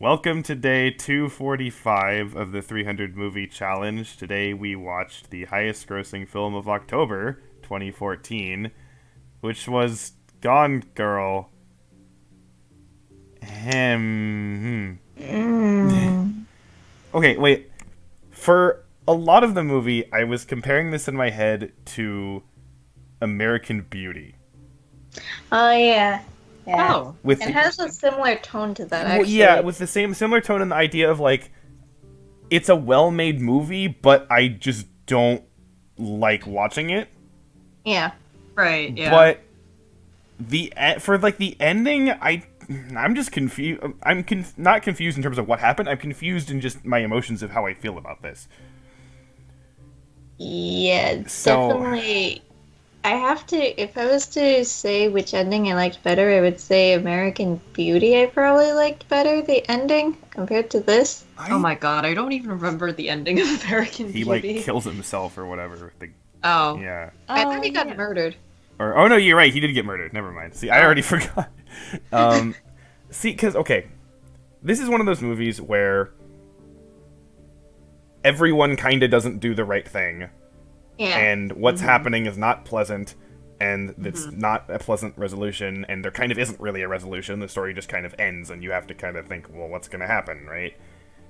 Welcome to day 245 of the 300 Movie Challenge. Today we watched the highest grossing film of October 2014, which was Gone Girl. Mm. Okay, wait. For a lot of the movie, I was comparing this in my head to American Beauty. Oh yeah, yeah. Oh, With It has a similar tone to that well, yeah, actually. with the same similar tone and the idea of like it's a well-made movie, but I just don't like watching it. Yeah. right, yeah. But for like the ending, I'm just confused. Not confused in terms of what happened. I'm confused in just my emotions of how I feel about this. Yeah, So definitely. I have to, if I was to say which ending I liked better, I would say American Beauty I probably liked better, the ending, compared to this. Oh my god, I don't even remember the ending of American he like Beauty. kills himself or whatever. Oh. Yeah. I thought he got yeah. murdered. Or oh no, you're right. He did get murdered. Never mind. See, I already forgot. See, because okay, this is one of those movies where everyone kind of doesn't do the right thing, Yeah. and what's happening is not pleasant, and it's not a pleasant resolution, and there kind of isn't really a resolution. The story just kind of ends, and you have to kind of think, well, what's going to happen, right?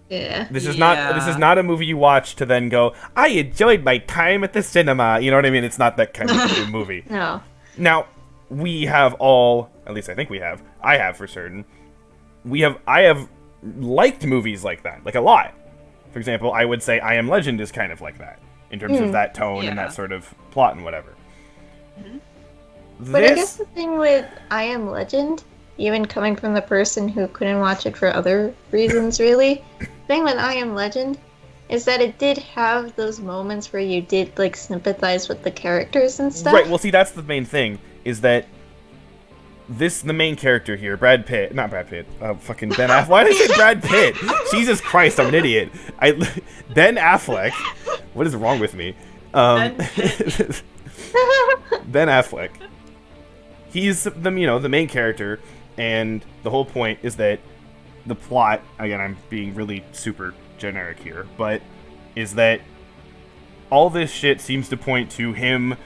Yeah. This is Yeah. not a movie you watch to then go, I enjoyed my time at the cinema. You know what I mean? It's not that kind of movie. No. Now, we have all, at least I think we have, I have for certain, I have liked movies like that, like a lot. For example, I would say I Am Legend is kind of like that, in terms of that tone and Yeah. that sort of plot and whatever. But I guess This, the thing with I Am Legend, even coming from the person who couldn't watch it for other reasons, really, the thing with I Am Legend is that it did have those moments where you did like sympathize with the characters and stuff. right, well see, that's the main thing, is that the main character here, Brad Pitt, not Brad Pitt, fucking Ben Affleck. Why did I say Brad Pitt? Jesus Christ, I'm an idiot. Ben Affleck, what is wrong with me? Ben Ben Affleck. He's the main character, and the whole point is that the plot, again, I'm being really super generic here, but is that all this shit seems to point to him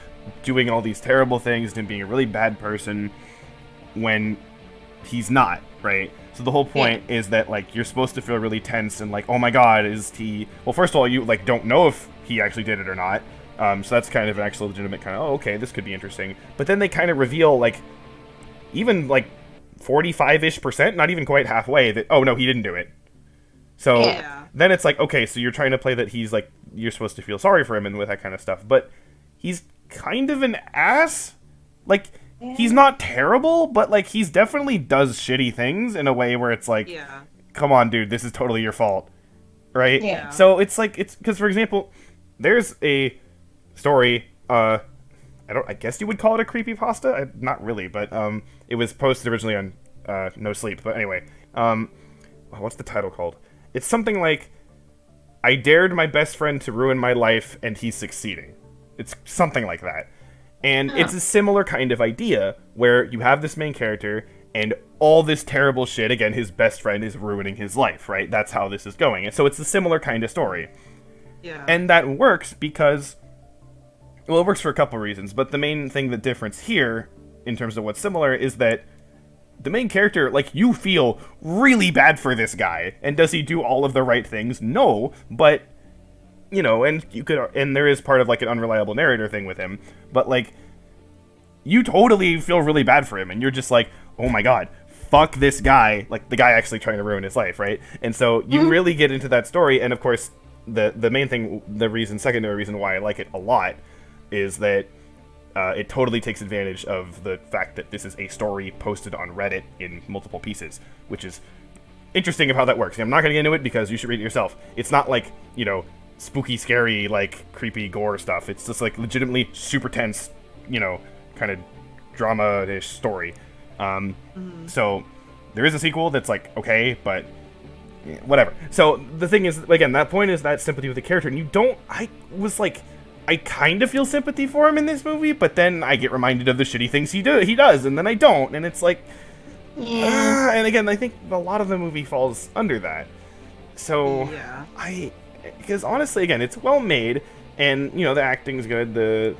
doing all these terrible things and being a really bad person when he's not, right? So the whole point is that like you're supposed to feel really tense and like, oh my god, is he? Well, first of all, you like don't know if he actually did it or not. So that's kind of an actual legitimate kind of, oh, okay, this could be interesting. But then they kind of reveal like even like 45-ish%, not even quite halfway, that oh no, he didn't do it. So Yeah. then it's like, okay, so you're trying to play that he's like, you're supposed to feel sorry for him and with that kind of stuff, but he's kind of an ass. Like, he's not terrible, but like he's definitely does shitty things in a way where it's like, Yeah. come on, dude, this is totally your fault, right? Yeah. So it's like it's because, for example, there's a story. I guess you would call it a creepypasta. Not really, but it was posted originally on No Sleep. But anyway, what's the title called? It's something like, I dared my best friend to ruin my life, and he's succeeding. It's something like that. And it's a similar kind of idea where you have this main character and all this terrible shit, again, his best friend is ruining his life, right? That's how this is going. And so it's a similar kind of story. Yeah. And that works because, well, it works for a couple reasons, but the main thing, the difference here, in terms of what's similar, is that the main character, like, you feel really bad for this guy. And does he do all of the right things? No, but and there is part of like an unreliable narrator thing with him, but like you totally feel really bad for him, and you're just like, oh my god, fuck this guy, like the guy actually trying to ruin his life, right? And so you really get into that story, and of course the main thing, secondary reason why I like it a lot is that it totally takes advantage of the fact that this is a story posted on Reddit in multiple pieces, which is interesting of how that works. I'm not going to get into it because you should read it yourself. It's not like, spooky, scary, like, creepy gore stuff. It's just, like, legitimately super tense, kind of drama-ish story. So there is a sequel that's, like, okay, but whatever. So the thing is, again, that point is that sympathy with the character, and I kind of feel sympathy for him in this movie, but then I get reminded of the shitty things he does, and then I don't, and it's like, Yeah. And again, I think a lot of the movie falls under that. So Yeah. because honestly, again, it's well made, and you know the acting's good. The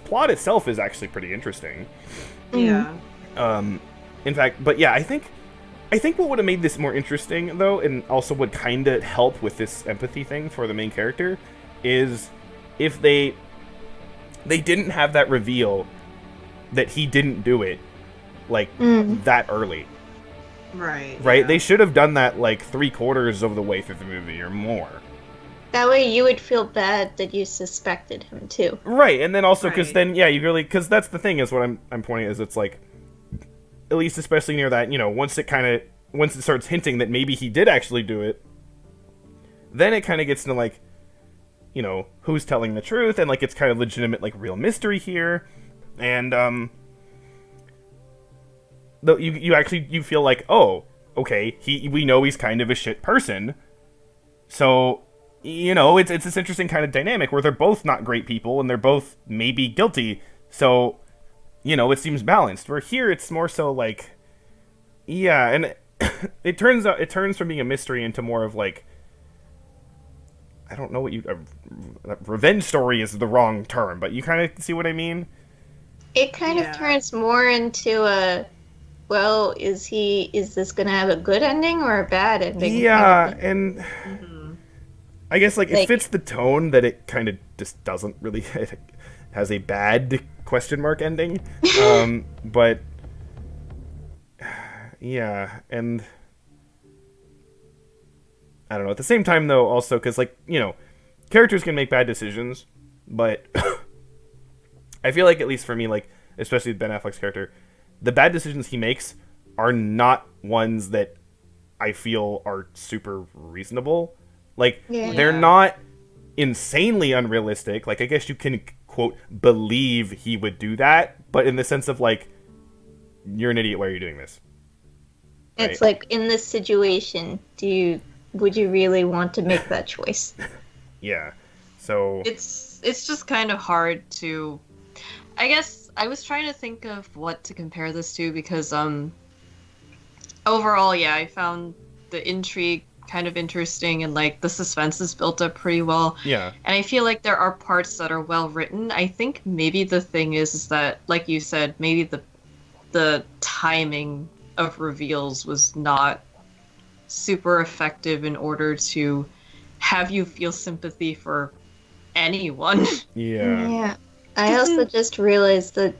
plot itself is actually pretty interesting. Yeah. In fact, but yeah, I think what would have made this more interesting though, and also would kind of help with this empathy thing for the main character, is if they didn't have that reveal that he didn't do it like that early. Right. Right? Yeah. They should have done that like 3/4 of the way through the movie or more. That way you would feel bad that you suspected him too. Right, and then also because Right. then you really because that's the thing is what I'm pointing is it's like at least especially near that once it starts hinting that maybe he did actually do it, then it kind of gets into like who's telling the truth and like it's kind of legitimate like real mystery here, and though you feel like oh okay we know he's kind of a shit person, so it's this interesting kind of dynamic where they're both not great people and they're both maybe guilty, so it seems balanced. Where here it's more so like and it turns from being a mystery into more of like I don't know what revenge story is the wrong term, but you kind of see what I mean. It kind of Yeah. turns more into a, well, is this gonna have a good ending or a bad ending? Yeah, and Mhm. I guess like it Like- fits the tone that it kind of just doesn't really. It has a bad question mark ending, but yeah, and I don't know. At the same time, though, also because like characters can make bad decisions, but I feel like at least for me, like especially Ben Affleck's character, the bad decisions he makes are not ones that I feel are super reasonable. Like Yeah. they're Yeah. not insanely unrealistic. Like I guess you can quote believe he would do that, but in the sense of like you're an idiot. Why are you doing this? It's Right. like in this situation, would you really want to make that choice? Yeah. So It's just kind of hard to. I guess I was trying to think of what to compare this to because overall, yeah, I found the intrigue kind of interesting and like the suspense is built up pretty well. yeah. And I feel like there are parts that are well written. I think maybe the thing is that, like you said, maybe the timing of reveals was not super effective in order to have you feel sympathy for anyone. Yeah. I also just realized that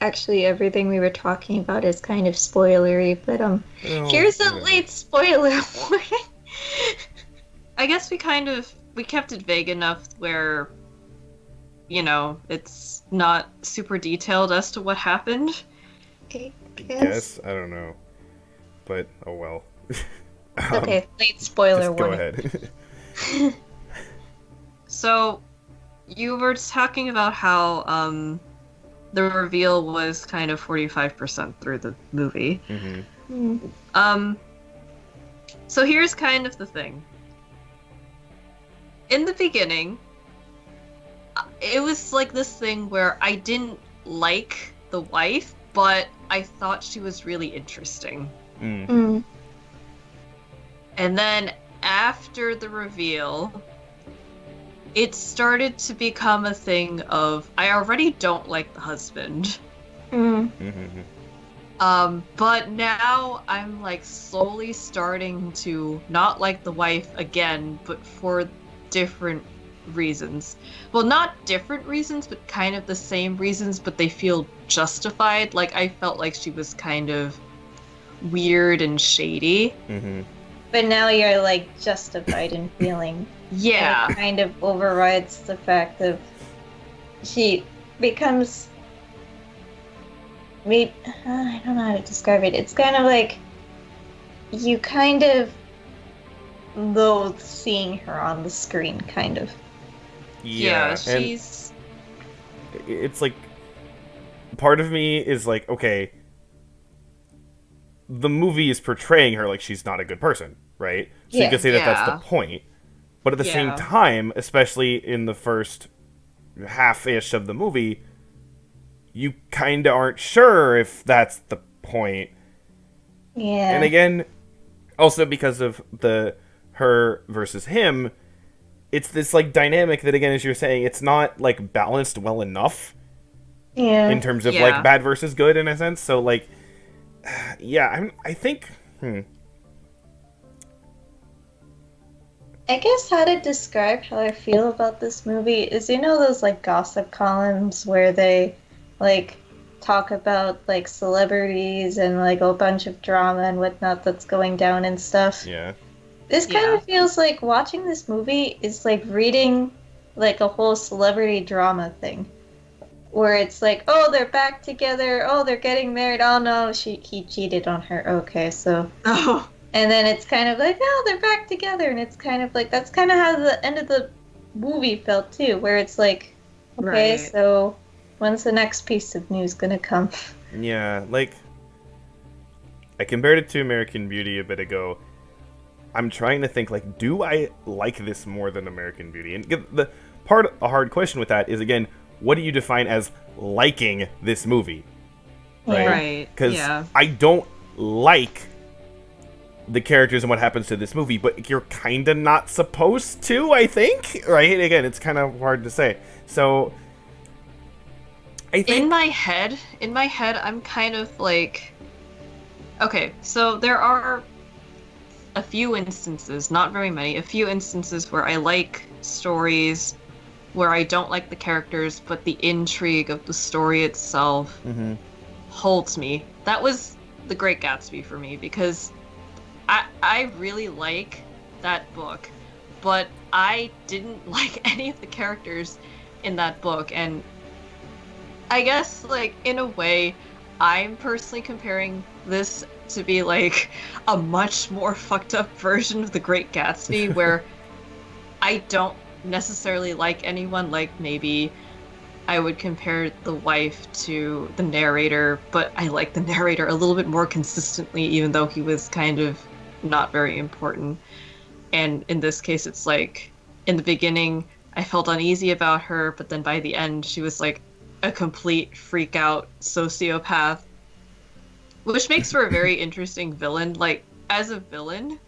actually everything we were talking about is kind of spoilery, but Well, here's a yeah. late spoiler warning. I guess we kept it vague enough where it's not super detailed as to what happened. Okay, Guess I don't know, but oh well. Okay, late spoiler Just go warning. ahead. So, you were talking about how the reveal was kind of 45% through the movie. hmm Mm. So here's kind of the thing. In the beginning, it was like this thing where I didn't like the wife, but I thought she was really interesting. Mm. Mm. And then after the reveal, it started to become a thing of I already don't like the husband. Mm. hmm But now I'm like slowly starting to not like the wife again, but for different reasons. Well, not different reasons, but kind of the same reasons, but they feel justified. Like I felt like she was kind of weird and shady. hmm But now you're like justified in feeling. Yeah. And it kind of overrides the fact of she becomes. I don't know how to describe it. It's kind of like you kind of loathe seeing her on the screen, kind of. Yeah, and she's it's like part of me is like, okay, the movie is portraying her like she's not a good person, right? So you Yeah. can say that Yeah. that's the point. But at the same Yeah. time, especially in the first half-ish of the movie, you kind of aren't sure if that's the point. Yeah. And again, also because of the her versus him, it's this like dynamic that, again, as you're saying, it's not like balanced well enough Yeah. in terms of Yeah. like bad versus good in a sense. So like, yeah, I think. I guess how to describe how I feel about this movie is, you know, those like gossip columns where they like talk about like celebrities and like a bunch of drama and whatnot that's going down and stuff. Yeah. This kind Yeah. of feels like watching this movie is like reading like a whole celebrity drama thing. Where it's like, oh, they're back together, oh, they're getting married, oh no, he cheated on her, okay, so. Oh, And then it's kind of like, oh, they're back together, and it's kind of like, that's kind of how the end of the movie felt too, where it's like, okay, Right. so when's the next piece of news gonna come? Yeah, like, I compared it to American Beauty a bit ago. I'm trying to think, like, do I like this more than American Beauty? And a hard question with that is, again, what do you define as liking this movie? Right? right. Because Yeah. I don't like the characters and what happens to this movie, but you're kind of not supposed to, I think, right? Again, it's kind of hard to say. So, I think... In my head, I'm kind of like, okay, so there are a few instances, not very many, a few instances where I like stories where I don't like the characters, but the intrigue of the story itself Mhm. holds me. That was The Great Gatsby for me, because I really like that book, but I didn't like any of the characters in that book, and I guess, like, in a way, I'm personally comparing this to be, like, a much more fucked up version of The Great Gatsby, where I don't necessarily like anyone. Like, maybe I would compare the wife to the narrator, but I like the narrator a little bit more consistently, even though he was kind of not very important. And in this case, it's like, in the beginning, I felt uneasy about her, but then by the end, she was like a complete freak out sociopath, which makes for a very interesting villain. Like, as a villain,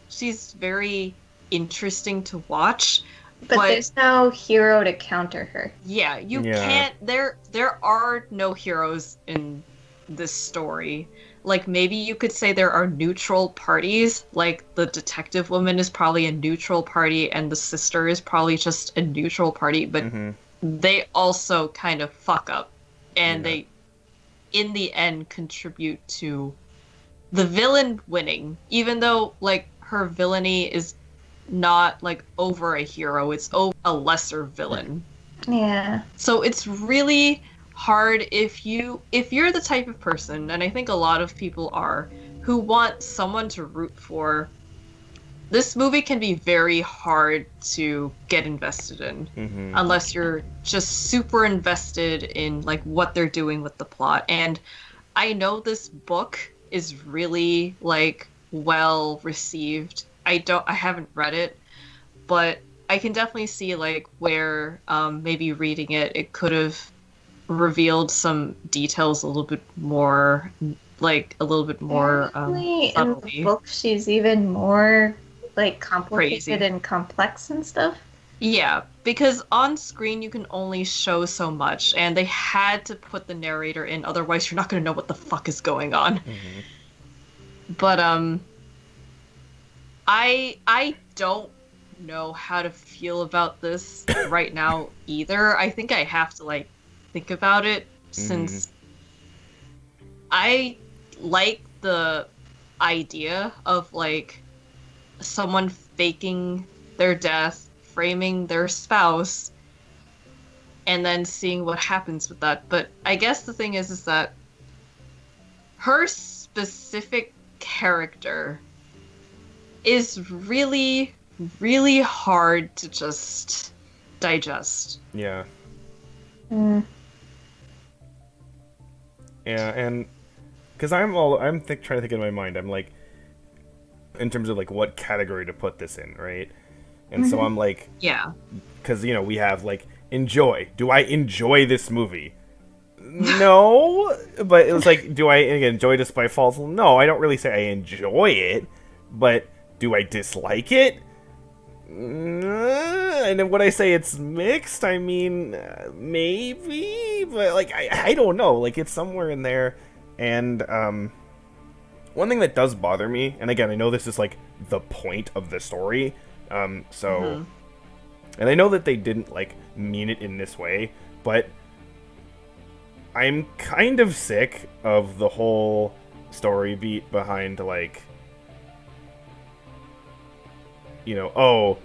she's very interesting to watch. But there's no hero to counter her. Yeah, you Yeah. can't. There are no heroes in this story. Like, maybe you could say there are neutral parties. Like, the detective woman is probably a neutral party, and the sister is probably just a neutral party. But Mhm. they also kind of fuck up, and Yeah. they, in the end, contribute to the villain winning. Even though, like, her villainy is not like over a hero, it's over a lesser villain. Yeah. So it's really hard if you're the type of person, and I think a lot of people are, who want someone to root for. This movie can be very hard to get invested in, Mhm. unless you're just super invested in like what they're doing with the plot. And I know this book is really like well received. I haven't read it, but I can definitely see like where maybe reading it could have revealed some details a little bit more, like a little bit more Apparently in subtly. the book, she's even more like complicated Crazy. and complex and stuff. Yeah, because on screen you can only show so much, and they had to put the narrator in, otherwise you're not going to know what the fuck is going on. Mhm. But I don't know how to feel about this right now either. I think I have to like think about it, since I like the idea of like someone faking their death, framing their spouse, and then seeing what happens with that. But I guess the thing is that her specific character is really, really hard to just digest. Yeah. Mm. Yeah, and because I'm trying to think in my mind. I'm like, in terms of like what category to put this in, right? And so I'm like, Yeah. because we have like enjoy. Do I enjoy this movie? No, but it was like, do I enjoy this by Falls? No, I don't really say I enjoy it, but do I dislike it? And then when I say it's mixed, I mean maybe, but like I don't know. Like it's somewhere in there, and one thing that does bother me, and again I know this is like the point of the story, and I know that they didn't like mean it in this way, but I'm kind of sick of the whole story beat behind like, you know, oh,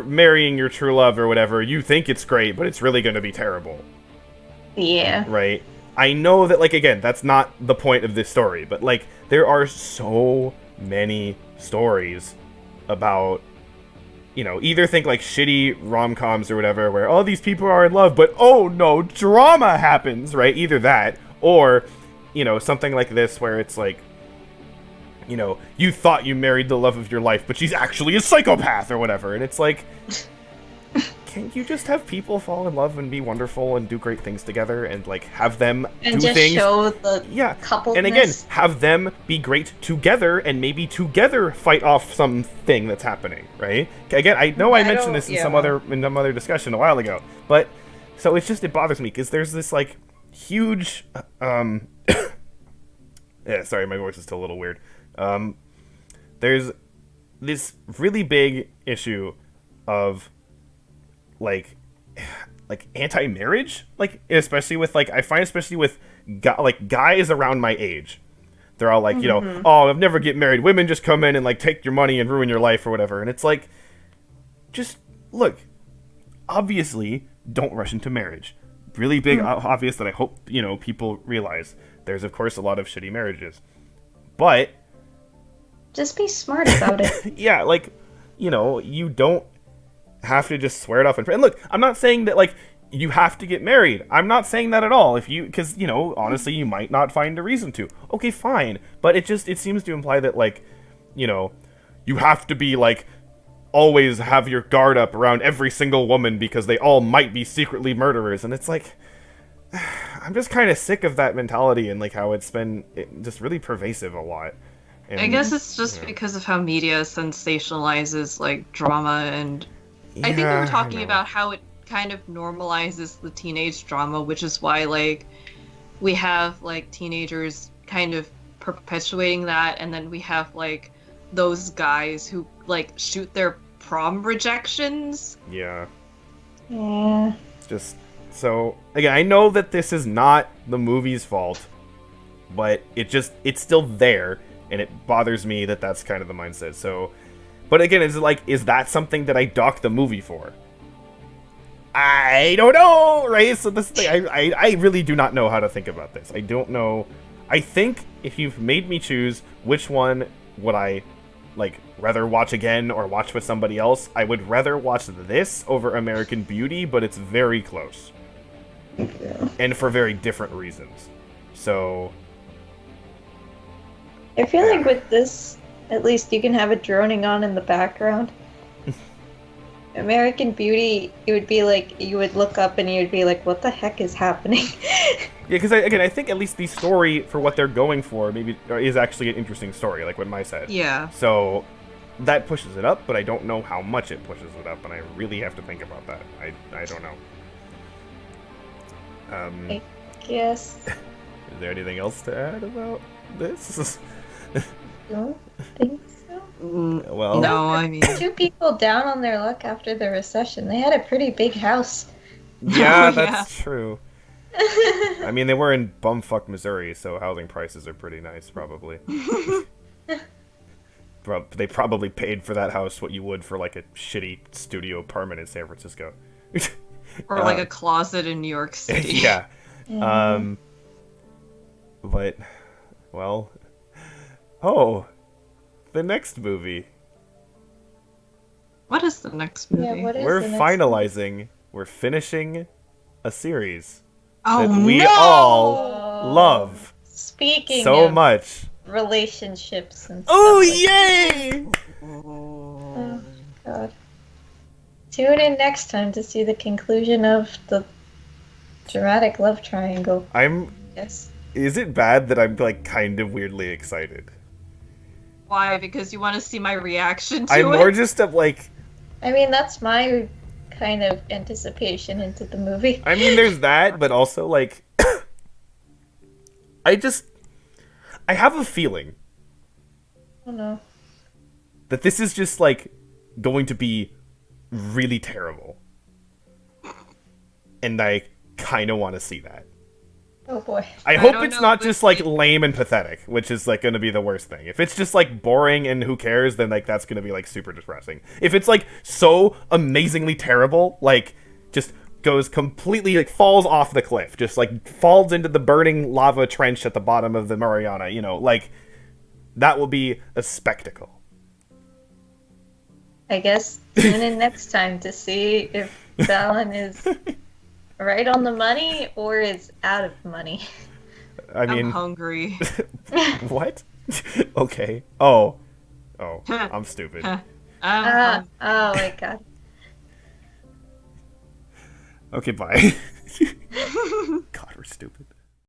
marrying your true love or whatever, you think it's great, but it's really going to be terrible. Yeah. Right? I know that, like, again, that's not the point of this story, but, like, there are so many stories about, you know, either think, like, shitty rom-coms or whatever, where, oh, these people are in love, but, oh, no, drama happens, right? Either that, or, you know, something like this, where it's, like, you know, you thought you married the love of your life, but she's actually a psychopath or whatever. And it's like, can't you just have people fall in love and be wonderful and do great things together and like have them And do just things? show the coupledness. And again, have them be great together and maybe together fight off something that's happening, right? Again, I know I mentioned this in some other discussion a while ago, but so it's just, it bothers me because there's this like huge yeah, sorry, my voice is still a little weird. There's this really big issue of like anti-marriage, like especially with like I find especially with guys around my age. They're all like, you know, oh, I'll never get married. Women just come in and like take your money and ruin your life or whatever. And it's like, just look, obviously don't rush into marriage. Really big obvious that I hope, you know, people realize. There's of course a lot of shitty marriages. But just be smart about it. yeah, like, you know, you don't have to just swear it off. And look, I'm not saying that, like, you have to get married. I'm not saying that at all. If you, because, you know, honestly, you might not find a reason to. Okay, fine. But it seems to imply that, like, you know, you have to be, like, always have your guard up around every single woman because they all might be secretly murderers. And it's like, I'm just kind of sick of that mentality and, like, how it's been just really pervasive a lot. And, I guess it's just because of how media sensationalizes like drama, and I think we were talking about how it kind of normalizes the teenage drama, which is why like we have like teenagers kind of perpetuating that, and then we have like those guys who like shoot their prom rejections. Yeah. Yeah. Just so again, I know that this is not the movie's fault, but it's still there. And it bothers me that that's kind of the mindset. So, but again, is that something that I dock the movie for? I don't know, right? So this thing, I really do not know how to think about this. I don't know. I think if you've made me choose which one would I like rather watch again or watch with somebody else, I would rather watch this over American Beauty, but it's very close. Yeah. And for very different reasons. So I feel like with this, at least you can have it droning on in the background. American Beauty, it would be like, you would look up and you would be like, what the heck is happening? Yeah, because I think at least the story for what they're going for maybe is actually an interesting story, like what Mai said. Yeah. So that pushes it up, but I don't know how much it pushes it up, and I really have to think about that. I don't know. I guess. Is there anything else to add about this? Don't think so. Well, No, I mean, Two people down on their luck after the recession. They had a pretty big house. yeah, Oh, that's true. I mean, they were in bumfuck Missouri, so housing prices are pretty nice, probably. They probably paid for that house what you would for like a shitty studio apartment in San Francisco. or like a closet in New York City. Yeah. Mhm. But, well, oh, the next movie. What is the next movie? Yeah, what is We're the next finalizing, we're finishing a series Oh that we no! all love Speaking so of much. relationships and stuff Oh, like yay! Oh, God. Tune in next time to see the conclusion of the Dramatic love triangle. Yes. Is it bad that I'm like kind of weirdly excited? Why? Because you want to see my reaction to I'm it? more just of like, I mean, that's my kind of anticipation into the movie. I mean, there's that, but also like, I have a feeling Oh no. that this is just like going to be really terrible, and I kind of want to see that. Oh boy. I hope don't it's know not if just we- like lame and pathetic, which is like going to be the worst thing. If it's just like boring and who cares, then like that's going to be like super depressing. If it's like so amazingly terrible, like just goes completely like falls off the cliff, just like falls into the burning lava trench at the bottom of the Mariana, you know, like that will be a spectacle. I guess tune in next time to see if Fallon is right on the money or is out of money. I I'm mean, hungry. what? Okay. Oh, I'm stupid. I'm Oh my god. Okay, bye. God, we're stupid.